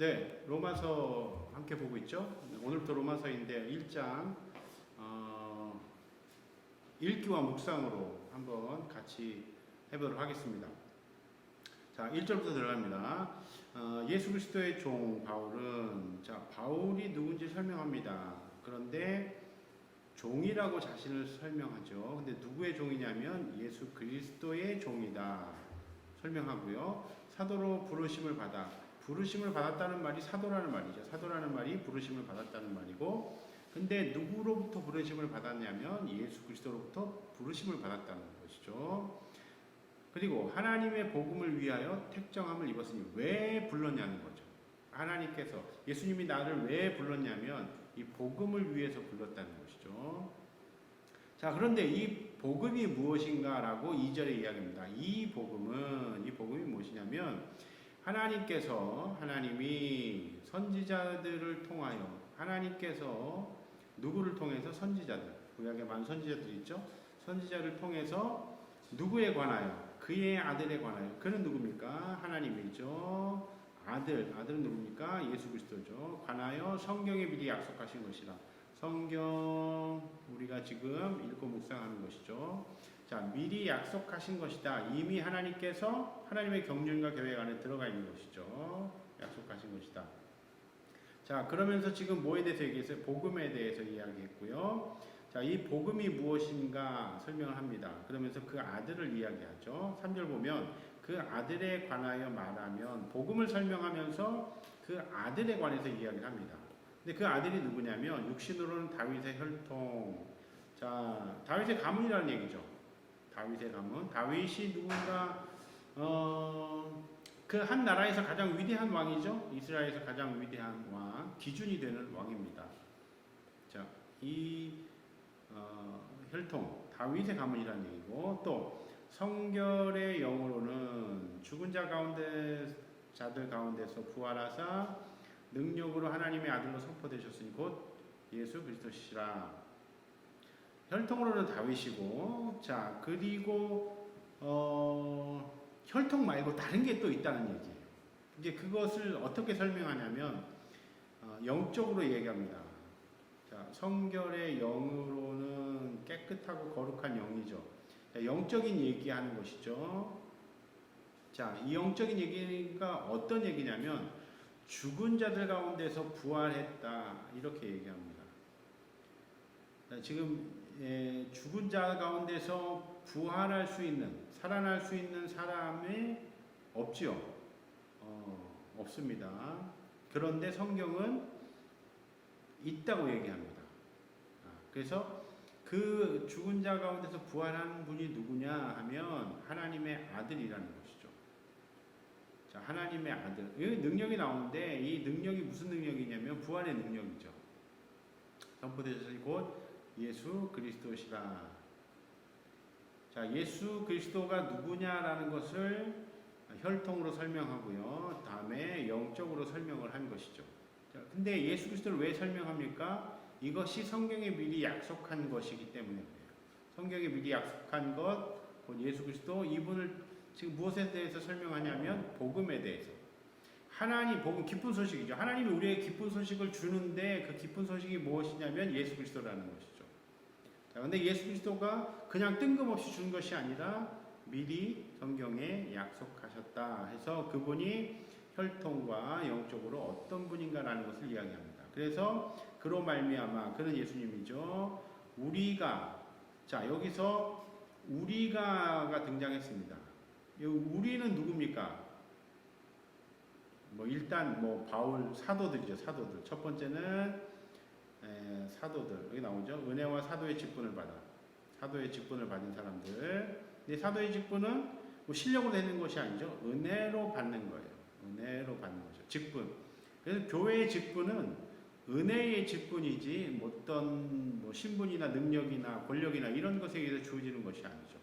네, 로마서 함께 보고 있죠. 오늘부터 로마서인데 1장 읽기와 묵상으로 한번 같이 해보도록 하겠습니다. 자, 1절부터 들어갑니다. 예수 그리스도의 종 바울은, 자, 바울이 누군지 설명합니다. 그런데 종이라고 자신을 설명하죠. 근데 누구의 종이냐면 예수 그리스도의 종이다 설명하고요. 사도로 부르심을 받았다는 말이 사도라는 말이죠. 사도라는 말이 부르심을 받았다는 말이고, 근데 누구로부터 부르심을 받았냐면 예수 그리스도로부터 부르심을 받았다는 것이죠. 그리고 하나님의 복음을 위하여 택정함을 입었으니, 왜 불렀냐는 거죠. 하나님께서, 예수님이 나를 왜 불렀냐면 이 복음을 위해서 불렀다는 것이죠. 자, 그런데 이 복음이 무엇인가라고 2절에 이야기합니다. 이 복음이 무엇이냐면, 하나님이 선지자들을 통하여, 하나님께서 누구를 통해서? 선지자들, 구약에 많은 선지자들이 있죠. 선지자를 통해서 누구에 관하여? 그의 아들에 관하여. 그는 누굽니까? 하나님이죠. 아들은 누굽니까? 예수 그리스도죠. 관하여 성경에 미리 약속하신 것이라. 성경 우리가 지금 읽고 묵상하는 것이죠. 자, 미리 약속하신 것이다. 이미 하나님께서 하나님의 경륜과 계획 안에 들어가 있는 것이죠. 약속하신 것이다. 자, 그러면서 지금 뭐에 대해서 얘기했어요? 복음에 대해서 이야기했고요. 자, 이 복음이 무엇인가 설명을 합니다. 그러면서 그 아들을 이야기하죠. 3절 보면 그 아들에 관하여 말하면, 복음을 설명하면서 그 아들에 관해서 이야기를 합니다. 근데 그 아들이 누구냐면 육신으로는 다윗의 혈통. 자, 다윗의 가문이라는 얘기죠. 다윗의 가문. 다윗이 누군가 그 한 나라에서 가장 위대한 왕이죠. 이스라엘에서 가장 위대한 왕, 기준이 되는 왕입니다. 자, 이 혈통, 다윗의 가문이라는 얘기고, 또 성결의 영으로는 죽은 자들 가운데서 부활하사 능력으로 하나님의 아들로 선포되셨으니 곧 예수 그리스도시라. 혈통으로는 다윗이고, 자, 그리고 혈통 말고 다른 게 또 있다는 얘기예요. 이제 그것을 어떻게 설명하냐면 영적으로 얘기합니다. 자, 성결의 영으로는 깨끗하고 거룩한 영이죠. 자, 영적인 얘기하는 것이죠. 자, 이 영적인 얘기가 어떤 얘기냐면 죽은 자들 가운데서 부활했다, 이렇게 얘기합니다. 자, 지금 죽은 자 가운데서 부활할 수 있는, 살아날 수 있는 사람이 없지요. 없습니다. 그런데 성경은 있다고 얘기합니다. 그래서 그 죽은 자 가운데서 부활하는 분이 누구냐 하면 하나님의 아들이라는 것이죠. 자, 하나님의 아들. 이 능력이 나오는데, 이 능력이 무슨 능력이냐면 부활의 능력이죠. 선포되셨으니 곧 예수 그리스도시라. 자, 예수 그리스도가 누구냐라는 것을 혈통으로 설명하고요. 다음에 영적으로 설명을 한 것이죠. 자, 근데 예수 그리스도를 왜 설명합니까? 이것이 성경에 미리 약속한 것이기 때문에 그래요. 성경에 미리 약속한 것, 곧 예수 그리스도, 이분을 지금 무엇에 대해서 설명하냐면 복음에 대해서. 복음, 기쁜 소식이죠. 하나님이 우리에게 기쁜 소식을 주는데 그 기쁜 소식이 무엇이냐면 예수 그리스도라는 것이죠. 자, 근데 예수 그리스도가 그냥 뜬금없이 준 것이 아니라 미리 성경에 약속하셨다 해서 그분이 혈통과 영적으로 어떤 분인가라는 것을 이야기합니다. 그래서 그로 말미암아, 그는 예수님이죠. 자, 여기서 우리가가 등장했습니다. 우리는 누굽니까? 일단 바울 사도들이죠. 사도들. 첫 번째는 사도들. 여기 나오죠. 은혜와 사도의 직분을 받은 사람들. 근데 사도의 직분은 실력으로 되는 것이 아니죠. 은혜로 받는 거예요. 은혜로 받는 거죠. 직분. 그래서 교회의 직분은 은혜의 직분이지 어떤 신분이나 능력이나 권력이나 이런 것에 의해서 주어지는 것이 아니죠.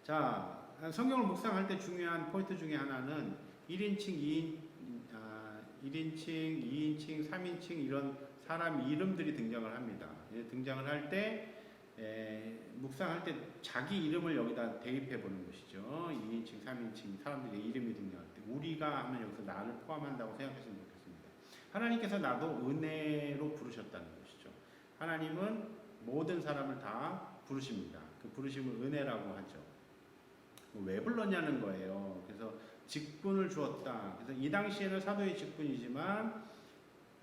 자, 성경을 묵상할 때 중요한 포인트 중에 하나는 1인칭, 2인칭, 3인칭 이런 사람 이름들이 등장을 합니다. 등장을 할 때 묵상할 때 자기 이름을 여기다 대입해 보는 것이죠. 2인칭, 3인칭 사람들의 이름이 등장할 때. 우리가 하면 여기서 나를 포함한다고 생각했으면 좋겠습니다. 하나님께서 나도 은혜로 부르셨다는 것이죠. 하나님은 모든 사람을 다 부르십니다. 그 부르심을 은혜라고 하죠. 왜 불렀냐는 거예요. 그래서 직분을 주었다. 그래서 이 당시에는 사도의 직분이지만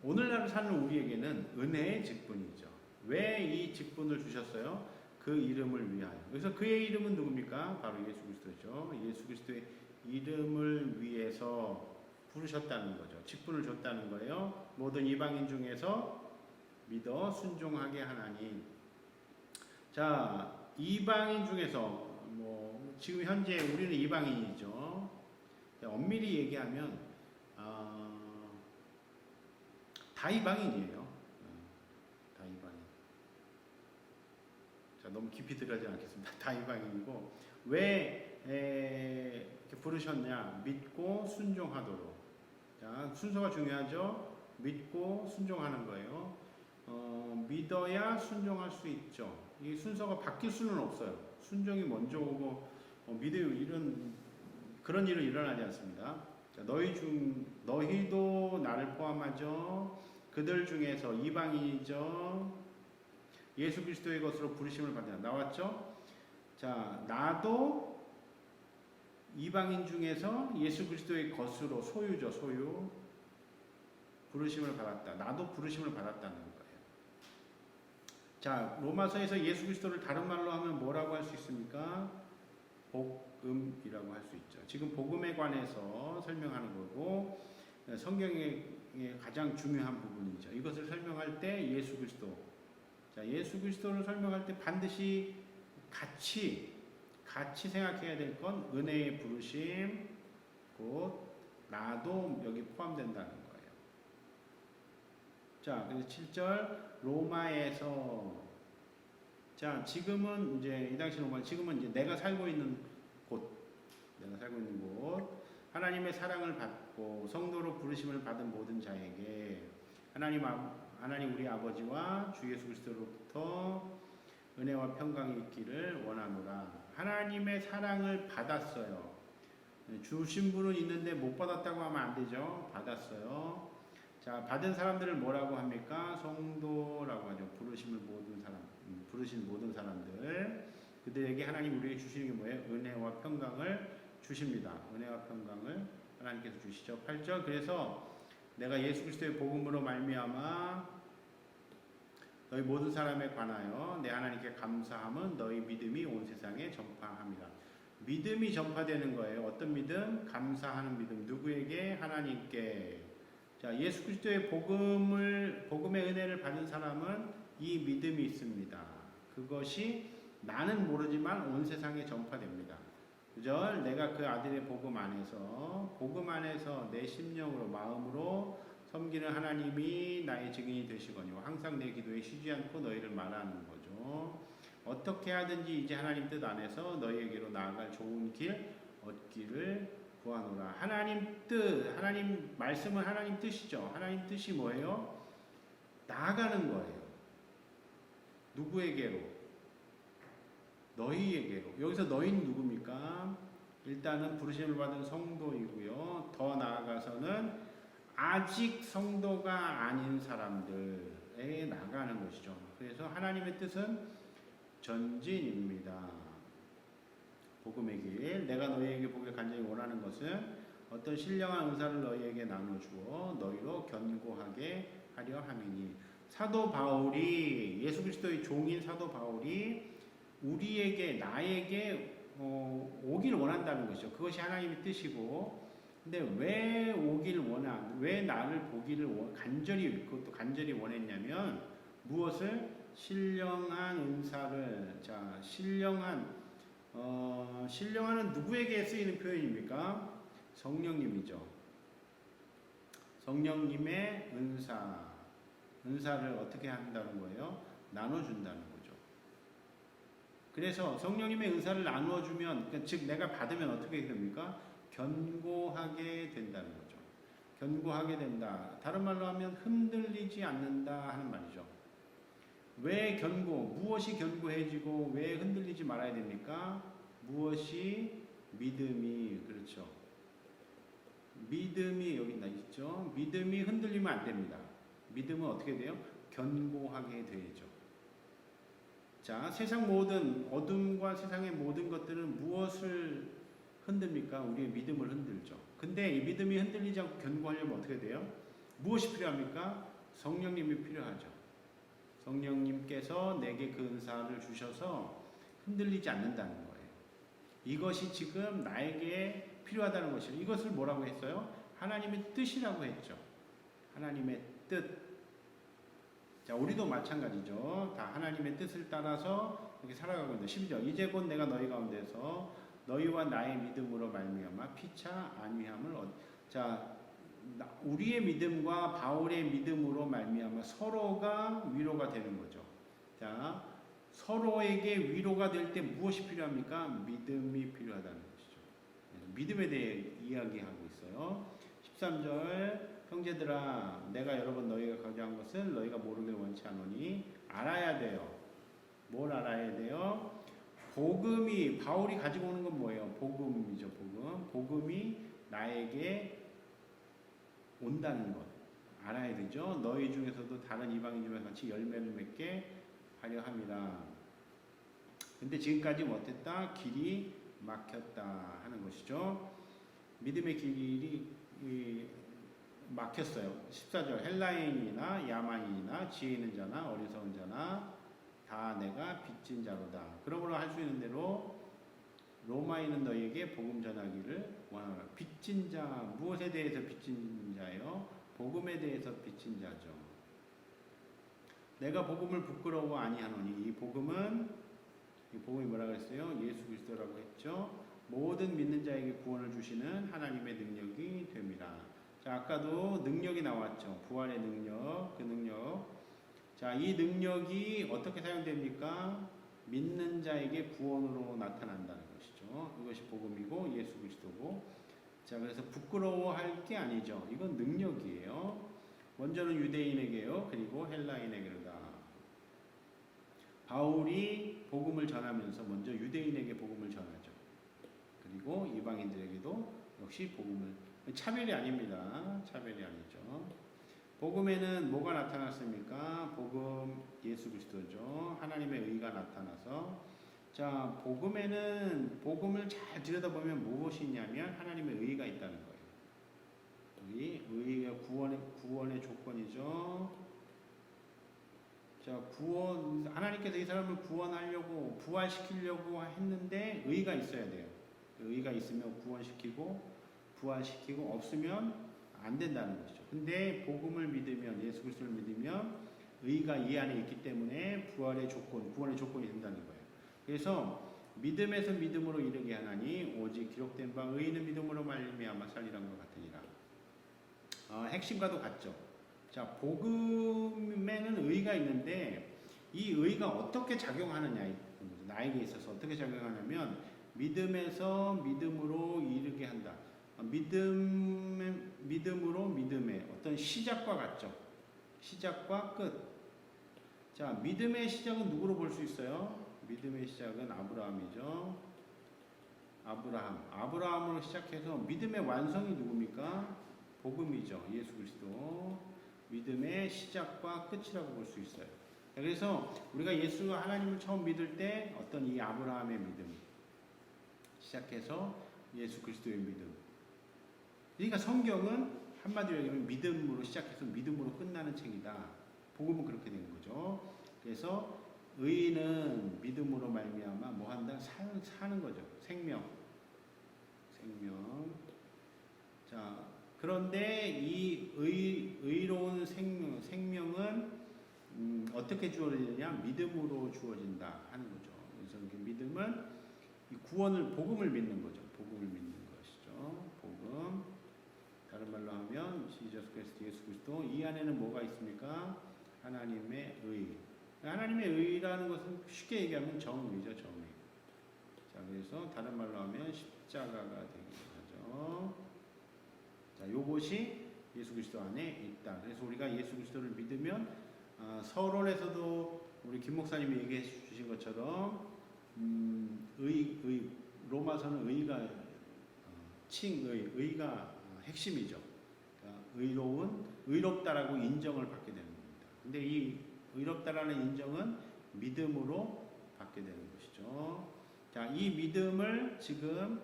오늘날 사는 우리에게는 은혜의 직분이죠. 왜 이 직분을 주셨어요? 그 이름을 위하여. 그래서 그의 이름은 누굽니까? 바로 예수 그리스도죠. 예수 그리스도의 이름을 위해서 부르셨다는 거죠. 직분을 줬다는 거예요. 모든 이방인 중에서 믿어 순종하게 하나니. 자, 이방인 중에서 지금 현재 우리는 이방인이죠. 자, 엄밀히 얘기하면 다 이방인이에요. 다 이방인. 자, 너무 깊이 들어가지 않겠습니다. 다 이방인이고 왜 이렇게 부르셨냐? 믿고 순종하도록. 자, 순서가 중요하죠. 믿고 순종하는 거예요. 믿어야 순종할 수 있죠. 이 순서가 바뀔 수는 없어요. 순종이 먼저 오고 믿어요. 그런 일은 일어나지 않습니다. 자, 너희도 나를 포함하죠. 그들 중에서 이방인이죠. 예수 그리스도의 것으로 부르심을 받아 나왔죠. 자, 나도 이방인 중에서 예수 그리스도의 것으로 소유죠. 소유. 부르심을 받았다. 나도 부르심을 받았다는 거예요. 자, 로마서에서 예수 그리스도를 다른 말로 하면 뭐라고 할 수 있습니까? 복음이라고 할 수 있죠. 지금 복음에 관해서 설명하는 거고 성경의 가장 중요한 부분이죠. 이것을 설명할 때 예수 그리스도. 자, 예수 그리스도를 설명할 때 반드시 같이 생각해야 될 건 은혜의 부르심, 곧 나도 여기 포함된다는 거예요. 자, 그래서 7절 로마에서 자, 지금은 이제 이 당시 로마 지금은 이제 내가 살고 있는 곳 하나님의 사랑을 받고 성도로 부르심을 받은 모든 자에게 하나님 우리 아버지와 주 예수 그리스도로부터 은혜와 평강이 있기를 원하노라. 하나님의 사랑을 받았어요. 주신 분은 있는데 못 받았다고 하면 안 되죠. 받았어요. 자, 받은 사람들을 뭐라고 합니까? 성도라고 하죠. 부르신 모든 사람들. 그들에게 하나님 우리에게 주시는 게 뭐예요? 은혜와 평강을 주십니다. 은혜와 평강을 하나님께서 주시죠. 8절. 그래서 내가 예수 그리스도의 복음으로 말미암아 너희 모든 사람에 관하여 내 하나님께 감사함은 너희 믿음이 온 세상에 전파함이라. 믿음이 전파되는 거예요. 어떤 믿음? 감사하는 믿음. 누구에게? 하나님께. 자, 예수 그리스도의 복음의 은혜를 받은 사람은 이 믿음이 있습니다. 그것이 나는 모르지만 온 세상에 전파됩니다. 9절. 내가 그 아들의 복음 안에서 내 심령으로 마음으로 섬기는 하나님이 나의 증인이 되시거니와 항상 내 기도에 쉬지 않고 너희를 말하는 거죠. 어떻게 하든지 이제 하나님 뜻 안에서 너희에게로 나아갈 좋은 길 얻기를 구하노라. 하나님 뜻, 하나님 말씀은 하나님 뜻이죠. 하나님 뜻이 뭐예요? 나아가는 거예요. 누구에게로? 너희에게로. 여기서 너희는 누굽니까? 일단은 부르심을 받은 성도이고요. 더 나아가서는 아직 성도가 아닌 사람들에 나가는 것이죠. 그래서 하나님의 뜻은 전진입니다. 복음의 길. 내가 너희에게 보길 간절히 원하는 것은 어떤 신령한 은사를 너희에게 나눠주어 너희로 견고하게 하려 함이니. 사도 바울이 예수 그리스도의 종인 사도 바울이 우리에게 나에게 오길 원한다는 것이죠. 그것이 하나님의 뜻이고, 근데 왜 오길 왜 나를 보기를 그것도 간절히 원했냐면 무엇을? 신령한 은사를. 자, 신령한은 누구에게 쓰이는 표현입니까? 성령님이죠. 성령님의 은사를 어떻게 한다는 거예요? 나눠준다는 거죠. 그래서 성령님의 은사를 나누어주면, 즉 내가 받으면 어떻게 됩니까? 견고하게 된다는 거죠. 견고하게 된다. 다른 말로 하면 흔들리지 않는다 하는 말이죠. 왜 무엇이 견고해지고 왜 흔들리지 말아야 됩니까? 무엇이? 믿음이. 그렇죠. 믿음이 여기 있죠. 믿음이 흔들리면 안 됩니다. 믿음은 어떻게 돼요? 견고하게 되죠. 자, 세상 모든 어둠과 세상의 모든 것들은 무엇을 흔듭니까? 우리의 믿음을 흔들죠. 근데 이 믿음이 흔들리지 않고 견고하려면 어떻게 돼요? 무엇이 필요합니까? 성령님이 필요하죠. 성령님께서 내게 그 은사를 주셔서 흔들리지 않는다는 거예요. 이것이 지금 나에게 필요하다는 것이에요. 이것을 뭐라고 했어요? 하나님의 뜻이라고 했죠. 하나님의 뜻. 자, 우리도 마찬가지죠. 다 하나님의 뜻을 따라서 이렇게 살아가고 있는데 12절. 이제 곧 내가 너희 가운데서 너희와 나의 믿음으로 말미암아 피차 안위함을 자, 우리의 믿음과 바울의 믿음으로 말미암아 서로가 위로가 되는 거죠. 자, 서로에게 위로가 될 때 무엇이 필요합니까? 믿음이 필요하다는 것이죠. 믿음에 대해 이야기하고 있어요. 13절 형제들아 내가 여러 번 너희가 강조한 것을 너희가 모르길 원치 않으니 알아야 돼요. 뭘 알아야 돼요? 복음이 바울이 가지고 오는 건 뭐예요? 복음이죠. 복음이 나에게 온다는 것 알아야 되죠. 너희 중에서도 다른 이방인들과 같이 열매를 맺게 하려 함이라. 근데 지금까지 못했다. 길이 막혔다 하는 것이죠. 믿음의 길이 막혔어요. 14절 헬라인이나 야만인이나 지혜 있는 자나 어리석은 자나 다 내가 빚진 자로다. 그러므로 할 수 있는 대로 로마인은 너희에게 복음 전하기를 원하노라. 빚진 자 무엇에 대해서 빚진 자요? 복음에 대해서 빚진 자죠. 내가 복음을 부끄러워 아니하노니 이 복음이 뭐라 그랬어요? 예수 그리스도라고 했죠. 모든 믿는 자에게 구원을 주시는 하나님의 능력이 됩니다. 자, 아까도 능력이 나왔죠. 부활의 능력, 그 능력. 자, 이 능력이 어떻게 사용됩니까? 믿는 자에게 구원으로 나타난다는 것이죠. 이것이 복음이고 예수 그리스도고. 자, 그래서 부끄러워할 게 아니죠. 이건 능력이에요. 먼저는 유대인에게요. 그리고 헬라인에게로다. 바울이 복음을 전하면서 먼저 유대인에게 복음을 전하죠. 그리고 이방인들에게도 역시 복음을 차별이 아닙니다. 차별이 아니죠. 복음에는 뭐가 나타났습니까? 복음 예수 그리스도죠. 하나님의 의가 나타나서 자, 복음에는 복음을 잘 들여다보면 무엇이 있냐면 하나님의 의가 있다는 거예요. 의가 구원의 조건이죠. 자, 하나님께서 이 사람을 구원하려고 부활시키려고 했는데 의가 있어야 돼요. 의가 있으면 구원시키고 부활시키고 없으면 안 된다는 것이죠. 근데 복음을 믿으면 예수 그리스도를 믿으면 의가 이 안에 있기 때문에 부활의 조건, 구원의 조건이 된다는 거예요. 그래서 믿음에서 믿음으로 이르게 하나니 오직 기록된 바 의인은 믿음으로 말미암아 살리란 것 같으니라. 핵심과도 같죠. 자, 복음에는 의가 있는데 이 의가 어떻게 작용하느냐, 나에게 있어서 어떻게 작용하냐면 믿음에서 믿음으로 이르게 한다. 믿음으로 믿음의 어떤 시작과 같죠. 시작과 끝. 자, 믿음의 시작은 누구로 볼 수 있어요? 믿음의 시작은 아브라함이죠. 아브라함으로 시작해서 믿음의 완성이 누굽니까? 복음이죠. 예수 그리스도. 믿음의 시작과 끝이라고 볼 수 있어요. 그래서 우리가 예수 하나님을 처음 믿을 때 어떤 이 아브라함의 믿음 시작해서 예수 그리스도의 믿음. 그러니까 성경은 한마디로 얘기하면 믿음으로 시작해서 믿음으로 끝나는 책이다. 복음은 그렇게 되는 거죠. 그래서 의인은 믿음으로 말미암아 뭐 한다? 사는 거죠. 생명. 자, 그런데 이 의로운 생명은 어떻게 주어지느냐? 믿음으로 주어진다 하는 거죠. 그래서 믿음은 이 복음을 믿는 거죠. 복음을 믿는 것이죠. 복음. 다른 말로 하면 예수 그리스도 이 안에는 뭐가 있습니까? 하나님의 의. 하나님의 의라는 것은 쉽게 얘기하면 정의죠. 정의. 자, 그래서 다른 말로 하면 십자가가 되긴 하죠. 자, 요것이 예수 그리스도 안에 있다. 그래서 우리가 예수 그리스도를 믿으면 서론에서도 우리 김 목사님이 얘기해 주신 것처럼 로마서는 의가 칭의, 의가 핵심이죠. 그러니까 의롭다라고 인정을 받게 되는 겁니다. 근데 이 의롭다라는 인정은 믿음으로 받게 되는 것이죠. 자, 이 믿음을 지금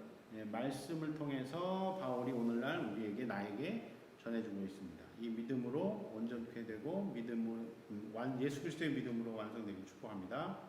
말씀을 통해서 바울이 오늘날 우리에게 나에게 전해주고 있습니다. 이 믿음으로 온전케 되고 예수 그리스도의 믿음으로 완성되길 축복합니다.